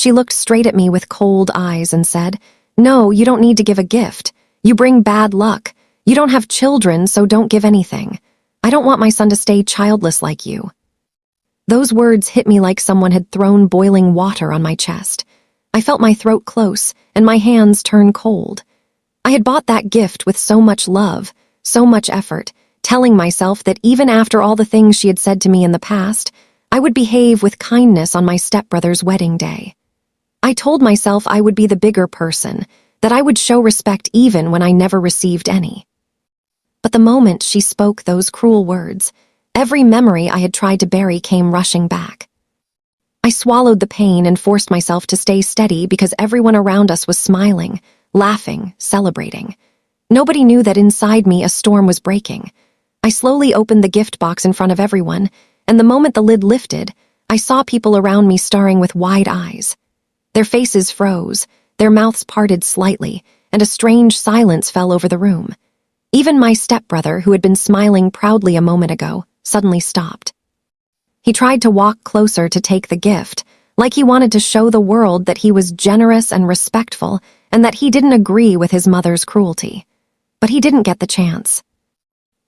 She looked straight at me with cold eyes and said, "No, you don't need to give a gift. You bring bad luck. You don't have children, so don't give anything. I don't want my son to stay childless like you." Those words hit me like someone had thrown boiling water on my chest. I felt my throat close and my hands turn cold. I had bought that gift with so much love, so much effort, telling myself that even after all the things she had said to me in the past, I would behave with kindness on my stepbrother's wedding day. I told myself I would be the bigger person, that I would show respect even when I never received any. But the moment she spoke those cruel words, every memory I had tried to bury came rushing back. I swallowed the pain and forced myself to stay steady because everyone around us was smiling, laughing, celebrating. Nobody knew that inside me a storm was breaking. I slowly opened the gift box in front of everyone, and the moment the lid lifted, I saw people around me staring with wide eyes. Their faces froze, their mouths parted slightly, and a strange silence fell over the room. Even my stepbrother, who had been smiling proudly a moment ago, suddenly stopped. He tried to walk closer to take the gift, like he wanted to show the world that he was generous and respectful and that he didn't agree with his mother's cruelty. But he didn't get the chance.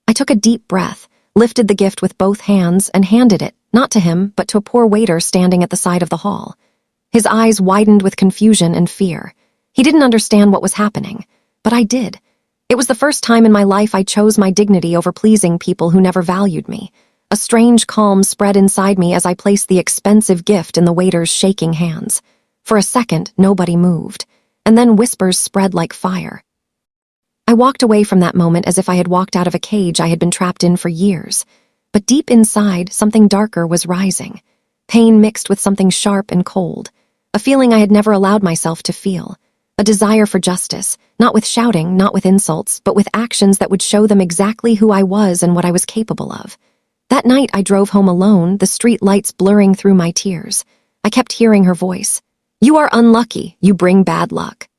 I took a deep breath, lifted the gift with both hands, and handed it, not to him, but to a poor waiter standing at the side of the hall. His eyes widened with confusion and fear. He didn't understand what was happening, but I did. It was the first time in my life I chose my dignity over pleasing people who never valued me. A strange calm spread inside me as I placed the expensive gift in the waiter's shaking hands. For a second, nobody moved, and then whispers spread like fire. I walked away from that moment as if I had walked out of a cage I had been trapped in for years. But deep inside, something darker was rising. Pain mixed with something sharp and cold. A feeling I had never allowed myself to feel. A desire for justice, not with shouting, not with insults, but with actions that would show them exactly who I was and what I was capable of. That night I drove home alone, the street lights blurring through my tears. I kept hearing her voice. "You are unlucky, you bring bad luck."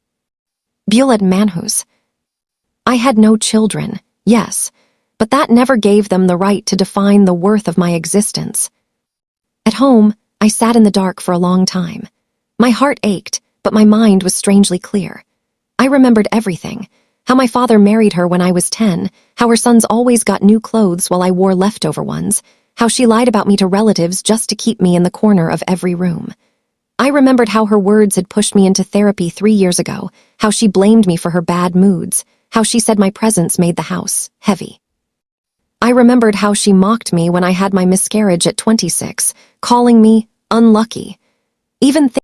Bjulad Manhus. I had no children, yes, but that never gave them the right to define the worth of my existence. At home, I sat in the dark for a long time. My heart ached, but my mind was strangely clear. I remembered everything. How my father married her when I was 10, how her sons always got new clothes while I wore leftover ones, how she lied about me to relatives just to keep me in the corner of every room. I remembered how her words had pushed me into therapy 3 years ago, how she blamed me for her bad moods, how she said my presence made the house heavy. I remembered how she mocked me when I had my miscarriage at 26, calling me unlucky. Even